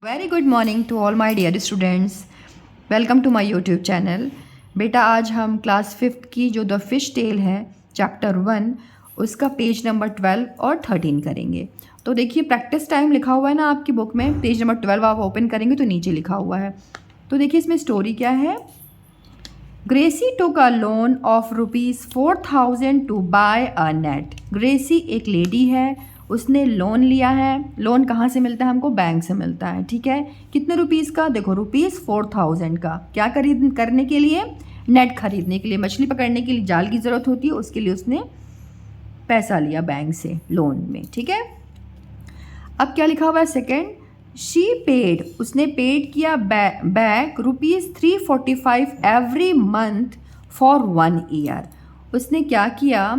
Very good morning to all my dear students. Welcome to my YouTube channel. बेटा आज हम class 5th की जो द फिश टेल है चैप्टर 1 उसका पेज नंबर 12 और 13 करेंगे। तो देखिए प्रैक्टिस टाइम लिखा हुआ है ना आपकी बुक में, पेज नंबर 12 आप ओपन करेंगे तो नीचे लिखा हुआ है। तो देखिए इसमें स्टोरी क्या है। Gracie took a loan of ₹4,000 to buy a net. Gracie एक लेडी है, उसने लोन लिया है। लोन कहाँ से मिलता है हमको? बैंक से मिलता है। ठीक है, कितने रुपीज़ का? देखो ₹4,000 का। क्या करने के लिए? नेट खरीदने के लिए, मछली पकड़ने के लिए जाल की ज़रूरत होती है, उसके लिए उसने पैसा लिया बैंक से लोन में। ठीक है, अब क्या लिखा हुआ है सेकेंड, शी पेड, उसने पेड किया back ₹345 every month for 1 year. उसने क्या किया?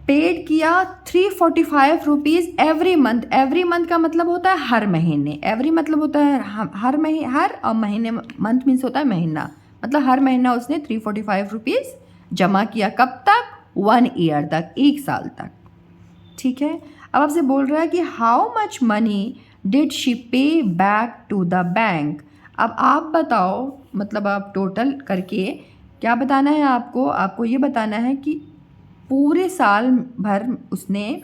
पेड किया ₹345 एवरी मंथ। एवरी मंथ का मतलब होता है हर महीने। एवरी मतलब होता है हर महीने, हर, और महीने मंथ मीन्स होता है महीना, मतलब हर महीना उसने ₹345 जमा किया। कब तक? 1 ईयर तक, 1 साल तक। ठीक है, अब आपसे बोल रहा है कि how much money did she पे बैक टू द बैंक। अब आप बताओ, मतलब आप टोटल करके क्या बताना है आपको ये बताना है कि पूरे साल भर उसने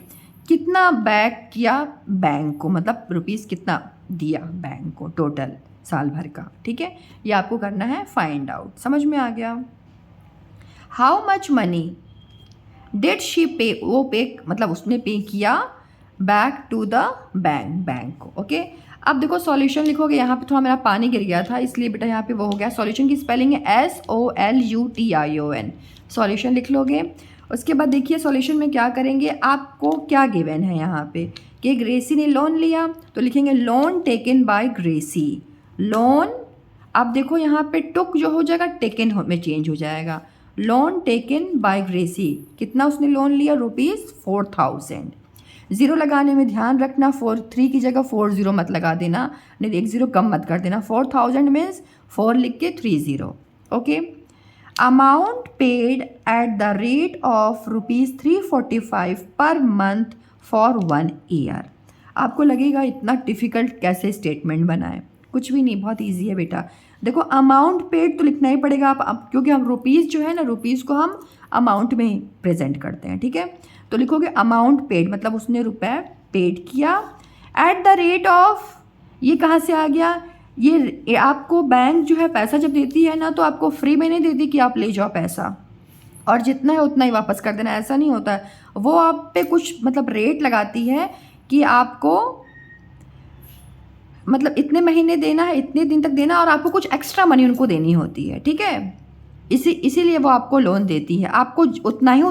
कितना बैक किया बैंक को, मतलब रुपीज़ कितना दिया बैंक को टोटल साल भर का। ठीक है, ये आपको करना है फाइंड आउट। समझ में आ गया? How much money did she पे, वो पे मतलब उसने पे किया बैक टू द बैंक को। ओके, अब देखो सॉल्यूशन लिखोगे। यहाँ पे थोड़ा मेरा पानी गिर गया था इसलिए बेटा यहाँ पे वो हो गया। सॉल्यूशन की स्पेलिंग है SOLUTION। सॉल्यूशन लिख लोगे। उसके बाद देखिए सॉल्यूशन में क्या करेंगे, आपको क्या गिवन है यहाँ पे कि ग्रेसी ने लोन लिया, तो लिखेंगे loan taken by Gracie. Loan, अब देखो यहाँ पे टुक जो हो जाएगा टेकन में चेंज हो जाएगा। लोन टेकन बाय ग्रेसी, कितना उसने लोन लिया? ₹4,000। ज़ीरो लगाने में ध्यान रखना, 3 की जगह 40 मत लगा देना, नहीं 1 ज़ीरो कम मत कर देना। 4,000 मीन्स 4 लिख के 30। Okay, amount paid at the rate of ₹345 per month for 1 year. आपको लगेगा इतना डिफ़िकल्ट कैसे स्टेटमेंट बनाए? कुछ भी नहीं, बहुत ईजी है बेटा। देखो अमाउंट पेड तो लिखना ही पड़ेगा आप क्योंकि हम रुपीज़ जो है ना, रुपीज़ को हम अमाउंट में ही प्रेजेंट करते हैं। ठीक है, तो लिखोगे अमाउंट पेड मतलब उसने रुपए पेड किया एट द रेट ऑफ, ये कहाँ से आ गया? ये आपको बैंक जो है पैसा जब देती है ना, तो आपको फ्री में नहीं देती कि आप ले जाओ पैसा और जितना है उतना ही वापस कर देना, ऐसा नहीं होता है। वो आप पे कुछ मतलब रेट लगाती है कि आपको मतलब इतने महीने देना है, इतने दिन तक देना, और आपको कुछ एक्स्ट्रा मनी उनको देनी होती है। ठीक है, इसीलिए वो आपको लोन देती है। आपको उतना ही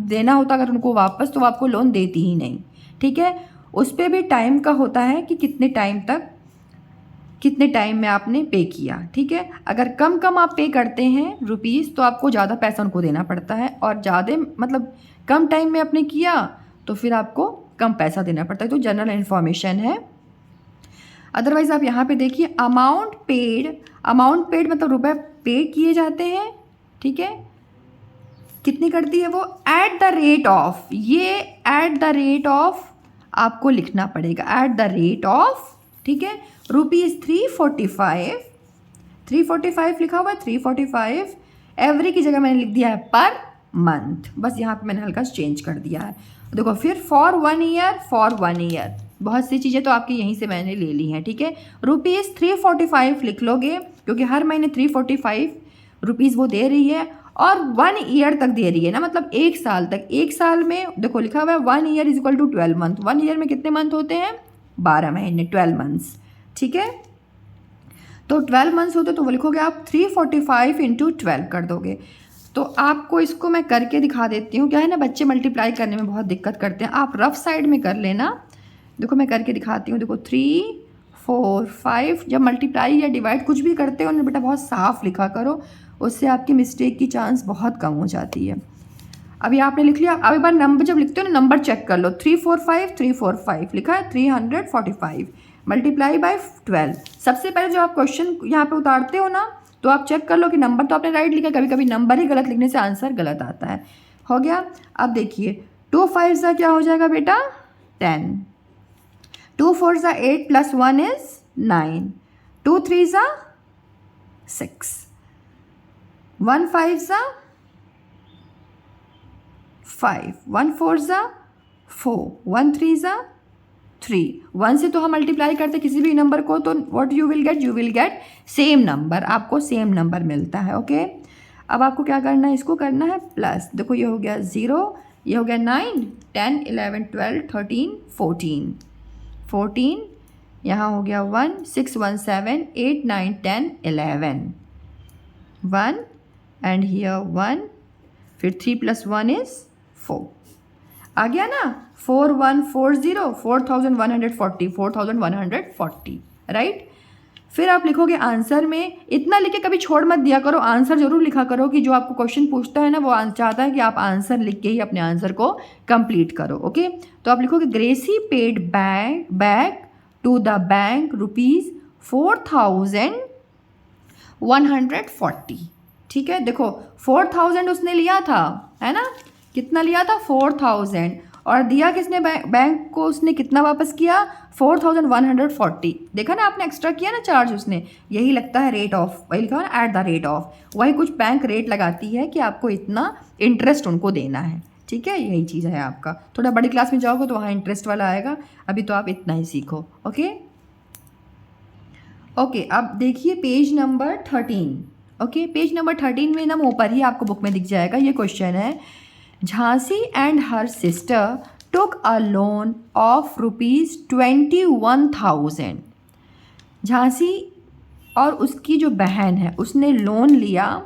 देना होता अगर उनको वापस, तो वो आपको लोन देती ही नहीं। ठीक है, उस पर भी टाइम का होता है कि कितने टाइम में आपने पे किया। ठीक है, अगर कम आप पे करते हैं रुपीज़ तो आपको ज़्यादा पैसा उनको देना पड़ता है, और ज़्यादा मतलब कम टाइम में आपने किया तो फिर आपको कम पैसा देना पड़ता है। तो जनरल इन्फॉर्मेशन है। अदरवाइज़ आप यहाँ पे देखिए अमाउंट पेड मतलब रुपए पे किए जाते हैं। ठीक है, कितनी करती है वो? एट द रेट ऑफ, ये एट द रेट ऑफ आपको लिखना पड़ेगा, एट द रेट ऑफ। ठीक है, ₹345 लिखा हुआ है, 345 एवरी की जगह मैंने लिख दिया है पर मंथ, बस यहाँ पे मैंने हल्का चेंज कर दिया है। देखो फिर फॉर 1 ईयर, बहुत सी चीज़ें तो आपकी यहीं से मैंने ले ली हैं। ठीक है, ₹345 लिख लोगे क्योंकि हर महीने ₹345 वो दे रही है और 1 ईयर तक दे रही है ना, मतलब 1 साल तक। 1 साल में देखो लिखा हुआ है 1 year is equal to 12 month. 1 year में कितने मंथ होते हैं? 12 महीने, 12 मंथ्स। ठीक है, तो 12 मंथ्स होते तो वो लिखोगे आप 345 इंटू 12 कर दोगे। तो आपको इसको मैं करके दिखा देती हूँ। क्या है ना, बच्चे मल्टीप्लाई करने में बहुत दिक्कत करते हैं, आप रफ साइड में कर लेना। देखो मैं करके दिखाती हूँ। देखो 3, 4, 5 जब मल्टीप्लाई या डिवाइड कुछ भी करते हो ना बेटा, बहुत साफ लिखा करो, उससे आपकी मिस्टेक की चांस बहुत कम हो जाती है। अभी आपने लिख लिया, अब एक बार नंबर जब लिखते हो ना, नंबर चेक कर लो। 345 लिखा है, 345 मल्टीप्लाई बाय 12। सबसे पहले जो आप क्वेश्चन यहाँ पे उतारते हो ना, तो आप चेक कर लो कि नंबर तो आपने राइट लिखा। कभी कभी नंबर ही गलत लिखने से आंसर गलत आता है। हो गया। अब देखिए 2 5 क्या हो जाएगा बेटा? 10। 2 4 8 + 1 is 9, 2 3 ज़ा 6, 1 5 ज़ा 5, 1 4 ज़ा 4, 1 3 ज़ा 3। 1 से तो हम मल्टीप्लाई करते किसी भी नंबर को, तो what you will get same number, आपको सेम नंबर मिलता है। ओके, अब आपको क्या करना है, इसको करना है प्लस। देखो ये हो गया 0, ये हो गया 9, 10 11 12 13 14, 14, यहाँ हो गया 1 6 1 7 8 9 10 11, 1 एंड हियर 1, फिर 3 + 1 इज़ 4, आ गया ना। 4140, 4140, 4140, राइट। फिर आप लिखोगे आंसर में, इतना लिख के कभी छोड़ मत दिया करो, आंसर जरूर लिखा करो कि जो आपको क्वेश्चन पूछता है ना वो चाहता है कि आप आंसर लिख के ही अपने आंसर को कंप्लीट करो। ओके, तो आप लिखोगे Gracie paid back to the bank ₹4140। ठीक है, देखो 4000 उसने लिया था, है ना, कितना लिया था 4000, और दिया किसने, बैंक को उसने कितना वापस किया 4140। देखा ना आपने, एक्स्ट्रा किया ना चार्ज उसने, यही लगता है रेट ऑफ, वही लिखा ना @ वही कुछ बैंक रेट लगाती है कि आपको इतना इंटरेस्ट उनको देना है। ठीक है, यही चीज़ है आपका। थोड़ा बड़ी क्लास में जाओगे तो वहाँ इंटरेस्ट वाला आएगा, अभी तो आप इतना ही सीखो। ओके ओके, अब देखिए page number 13। Okay, page number 13 में ना ऊपर ही आपको बुक में दिख जाएगा, ये क्वेश्चन है, Jhansi and her sister took a loan of ₹21,000। Jhansi और उसकी जो बहन है उसने लोन लिया,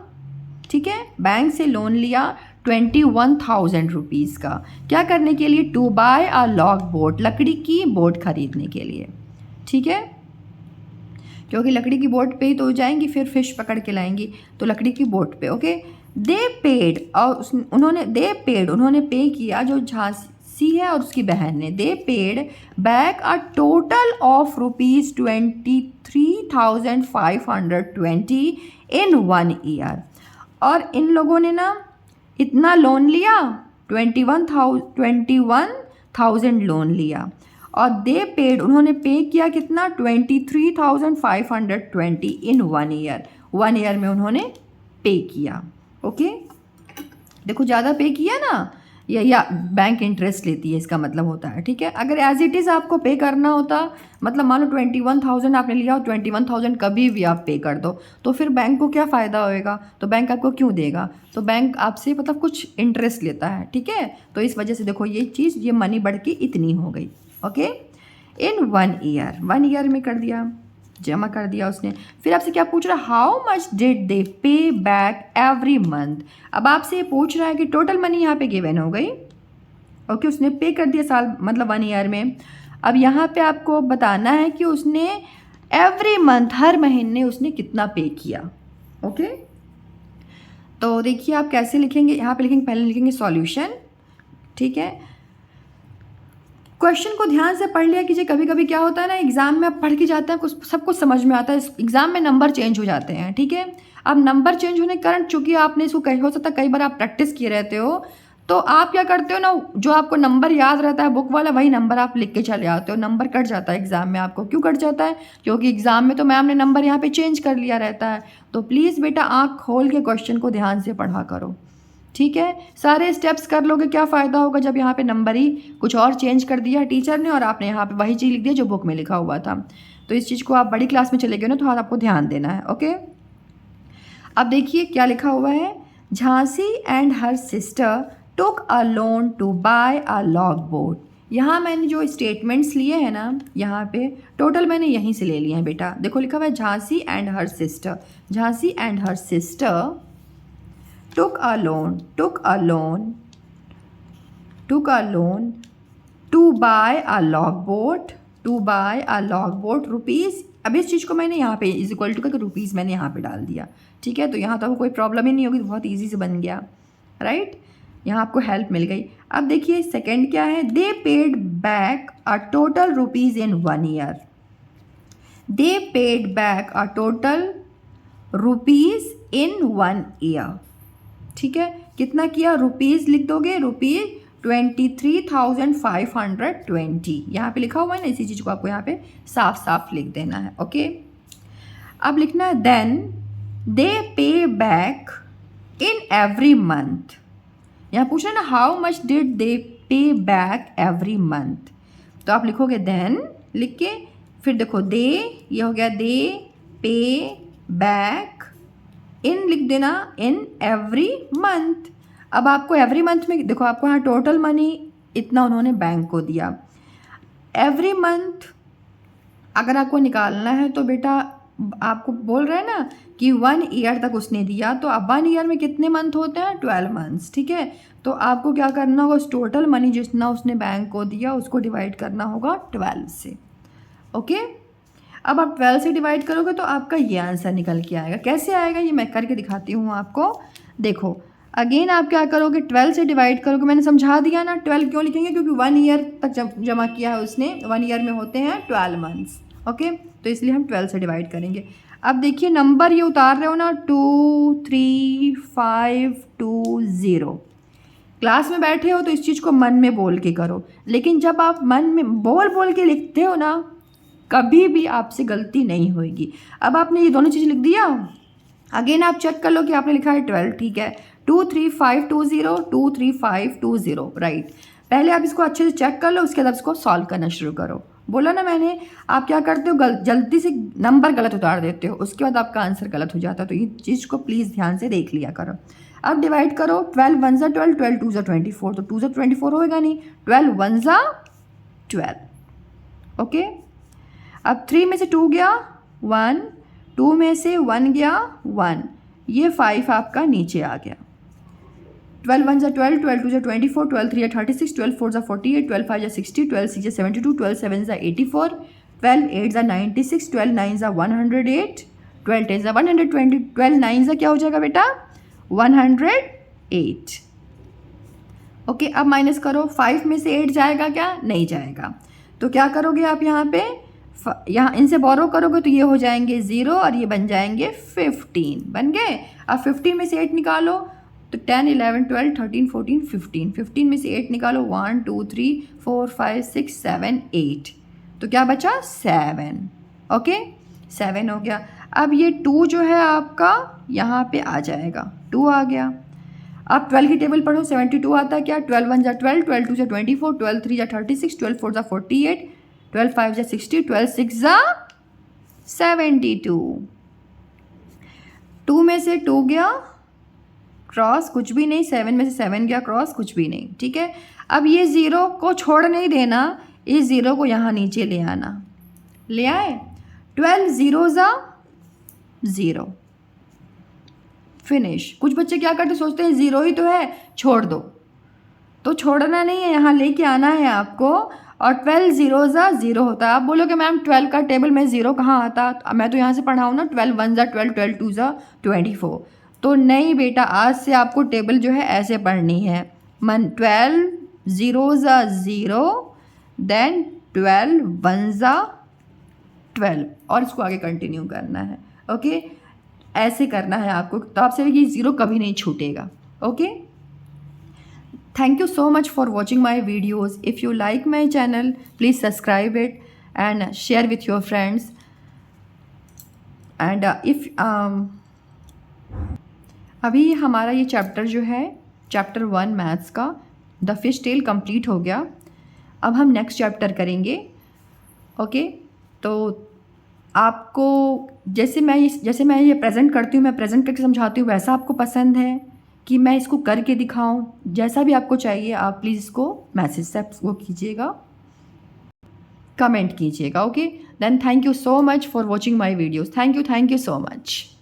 ठीक है, बैंक से लोन लिया 21,000 रुपीज़ का। क्या करने के लिए, to buy a log boat, लकड़ी की बोट खरीदने के लिए। ठीक है, क्योंकि लकड़ी की बोट पे ही तो जाएंगी, फिर फिश पकड़ के लाएंगी, तो लकड़ी की बोट पे। ओके, दे पेड, और उन्होंने पे किया, जो झांसी है और उसकी बहन ने, दे paid back a total of ₹23,520 in 1 year. और इन लोगों ने ना इतना लोन लिया, 21,000 लोन लिया, और दे पेड, उन्होंने पे किया कितना, 23,520 इन 1 ईयर। 1 ईयर में उन्होंने पे किया। ओके, देखो ज़्यादा पे किया ना, या बैंक इंटरेस्ट लेती है, इसका मतलब होता है। ठीक है, अगर एज इट इज़ आपको पे करना होता, मतलब मान लो 21,000 आपने लिया और 21,000 कभी भी आप पे कर दो, तो फिर बैंक को क्या फ़ायदा होएगा, तो बैंक आपको क्यों देगा, तो बैंक आपसे मतलब कुछ इंटरेस्ट लेता है। ठीक है, तो इस वजह से देखो ये चीज़, ये मनी बढ़ के इतनी हो गई। ओके, इन 1 ईयर, 1 ईयर में कर दिया, जमा कर दिया उसने। फिर आपसे क्या पूछ रहा है, हाउ मच डिड दे पे बैक एवरी मंथ। अब आपसे ये पूछ रहा है कि टोटल मनी यहाँ पे गिवन हो गई। ओके, उसने पे कर दिया साल, मतलब 1 ईयर में। अब यहाँ पे आपको बताना है कि उसने एवरी मंथ, हर महीने उसने कितना पे किया। ओके, तो देखिए आप कैसे लिखेंगे, यहाँ पे लिखेंगे, पहले लिखेंगे सॉल्यूशन। ठीक है, क्वेश्चन को ध्यान से पढ़ लिया कीजिए। कभी कभी क्या होता है ना, एग्जाम में आप पढ़ के जाते हैं, कुछ सब कुछ समझ में आता है, एग्जाम में नंबर चेंज हो जाते हैं। ठीक है, अब नंबर चेंज होने के कारण चूंकि आपने इसको हो सकता है कई बार आप प्रैक्टिस किए रहते हो, तो आप क्या करते हो ना, जो आपको नंबर याद रहता है बुक वाला, वही नंबर आप लिख के चले आते हो, नंबर कट जाता है एग्जाम में आपको। क्यों कट जाता है, क्योंकि एग्जाम में तो मैम ने नंबर यहाँ पे चेंज कर लिया रहता है। तो प्लीज़ बेटा आँख खोल के क्वेश्चन को ध्यान से पढ़ा करो। ठीक है, सारे स्टेप्स कर लोगे, क्या फ़ायदा होगा जब यहाँ पे नंबर ही कुछ और चेंज कर दिया टीचर ने और आपने यहाँ पे वही चीज़ लिख दिया जो बुक में लिखा हुआ था। तो इस चीज़ को आप बड़ी क्लास में चले गए ना, तो आपको ध्यान देना है। ओके, अब देखिए क्या लिखा हुआ है, Jhansi and her sister took a loan to buy a log boat. यहाँ मैंने जो स्टेटमेंट्स लिए हैं ना, यहाँ पे टोटल मैंने यहीं से ले लिए हैं बेटा। देखो लिखा हुआ है Jhansi and her sister, Jhansi and her sister took a loan to buy a logboat rupees. अब इस चीज़ को मैंने यहाँ पे इज इक्वल टू करके रुपीज़ मैंने यहाँ पे डाल दिया। ठीक है, तो यहाँ तो आपको कोई प्रॉब्लम ही नहीं होगी, बहुत ईजी से बन गया, राइट। यहाँ आपको हेल्प मिल गई। अब देखिए सेकंड क्या है, दे paid back a total rupees in 1 year. They paid back a total rupees in 1 year. ठीक है, कितना किया, रुपीज़ लिख दोगे, रुपीज़ 23,520 यहाँ पे लिखा हुआ है ना, इसी चीज़ को आपको यहाँ पे साफ साफ लिख देना है। ओके, अब लिखना है देन दे पे बैक इन एवरी मंथ। यहाँ पूछना ना हाउ मच डिड दे पे बैक एवरी मंथ, तो आप लिखोगे देन लिख के फिर देखो दे, ये हो गया दे पे बैक, इन लिख देना इन एवरी मंथ। अब आपको एवरी मंथ में देखो आपको यहाँ टोटल मनी इतना उन्होंने बैंक को दिया। एवरी मंथ अगर आपको निकालना है तो बेटा आपको बोल रहे हैं ना कि 1 ईयर तक उसने दिया, तो अब 1 ईयर में कितने मंथ होते हैं? 12 मंथ्स। ठीक है, तो आपको क्या करना होगा, उस टोटल मनी जितना उसने बैंक को दिया उसको डिवाइड करना होगा 12 से। ओके, अब आप 12 से डिवाइड करोगे तो आपका ये आंसर निकल के आएगा। कैसे आएगा ये मैं करके दिखाती हूँ आपको। देखो अगेन आप क्या करोगे, 12 से डिवाइड करोगे, मैंने समझा दिया ना। 12 क्यों लिखेंगे? क्योंकि 1 ईयर तक जमा किया है उसने, 1 ईयर में होते हैं 12 मंथ्स। ओके, तो इसलिए हम 12 से डिवाइड करेंगे। अब देखिए नंबर ये उतार रहे हो ना, 2 3 5 2 0। क्लास में बैठे हो तो इस चीज़ को मन में बोल के करो, लेकिन जब आप मन में बोल के लिखते हो ना, कभी भी आपसे गलती नहीं होगी। अब आपने ये दोनों चीज़ लिख दिया, अगेन आप चेक कर लो कि आपने लिखा है 12। ठीक है, 2 3 5 2 0 2 3 5 2 0, राइट। पहले आप इसको अच्छे से चेक कर लो, उसके बाद इसको सॉल्व करना शुरू करो। बोला ना मैंने, आप क्या करते हो जल्दी से नंबर गलत उतार देते हो, उसके बाद आपका आंसर गलत हो जाता है। तो ये चीज़ को प्लीज़ ध्यान से देख लिया करो। अब डिवाइड करो, 12 1 ज़ा 12, 12 2 ज़ा 24, तो 2 ज़ा 24 होएगा नहीं, 12 1 ज़ा 12। ओके, अब 3 में से 2 गया 1, 2 में से 1 गया 1, ये 5 आपका नीचे आ गया। 12 1 ज़ा 12, 12 2 ज़ा 24, 12 3 ज़ा 36, 12 4 ज़ा 48, 12 5 ज़ा 60, 12 6 ज़ा 72, 12 7 ज़ा 84, 12 8 ज़ा 96, 12 9 ज़ा 108, 12 10 ज़ा 120, 12 9 ज़ा क्या हो जाएगा बेटा? 108। ओके, अब माइनस करो, 5 में से 8 जाएगा क्या? नहीं जाएगा। तो क्या करोगे आप यहाँ पे, यहाँ इनसे बोरो करोगे तो ये हो जाएंगे 0 और ये बन जाएंगे 15, बन गए। अब 15 में से 8 निकालो तो 10 11 12 13 14 15, 15 में से 8 निकालो 1 2 3 4 5 6 7 8, तो क्या बचा? 7। ओके, 7 हो गया। अब ये 2 जो है आपका यहाँ पे आ जाएगा, 2 आ गया। अब 12 की टेबल पढ़ो, 72 आता है क्या? 12 1 ज़ा 12, 12 2 ज़ा 24, 12 3 ज़ा 36, 12 4 ज़ा 48, 12 5 ज़ा 60, 12 6 ज़ा 72। 2 में से 2 गया क्रॉस, कुछ भी नहीं। 7 में से 7 गया क्रॉस, कुछ भी नहीं। ठीक है, अब ये 0 को छोड़ नहीं देना, इस 0 को यहाँ नीचे ले आना। ले आए, 12 0 ज़ा 0, फिनिश। कुछ बच्चे क्या करते, सोचते हैं 0 ही तो है, छोड़ दो, तो छोड़ना नहीं है, यहाँ लेके आना है आपको। और 12 0 ज़ा 0 होता है। आप बोलोगे मैम 12 का टेबल में 0 कहाँ आता? मैं तो यहाँ से पढ़ाऊँ ना, 12 1 ज़ा 12, 12 2 ज़ा 24। तो नहीं बेटा, आज से आपको टेबल जो है ऐसे पढ़नी है। 12 0 ज़ा 0, देन 12 1 ज़ा 12, और इसको आगे कंटिन्यू करना है। ओके, ऐसे करना है आपको, तो आपसे ये 0 कभी नहीं छूटेगा। Okay, thank you so much for watching my videos. If you like my channel, please subscribe it and share with your friends. And if अभी हमारा ये चैप्टर जो है, चैप्टर 1 मैथ्स का द फिश टेल कंप्लीट हो गया। अब हम नेक्स्ट चैप्टर करेंगे। ओके, तो आपको जैसे मैं ये प्रेजेंट करती हूँ, मैं प्रेजेंट करके समझाती हूँ, वैसा आपको पसंद है कि मैं इसको करके दिखाऊं? जैसा भी आपको चाहिए आप प्लीज़ इसको मैसेज से वो कीजिएगा, कमेंट कीजिएगा। Okay, then thank you so much for watching my videos. Thank you so much.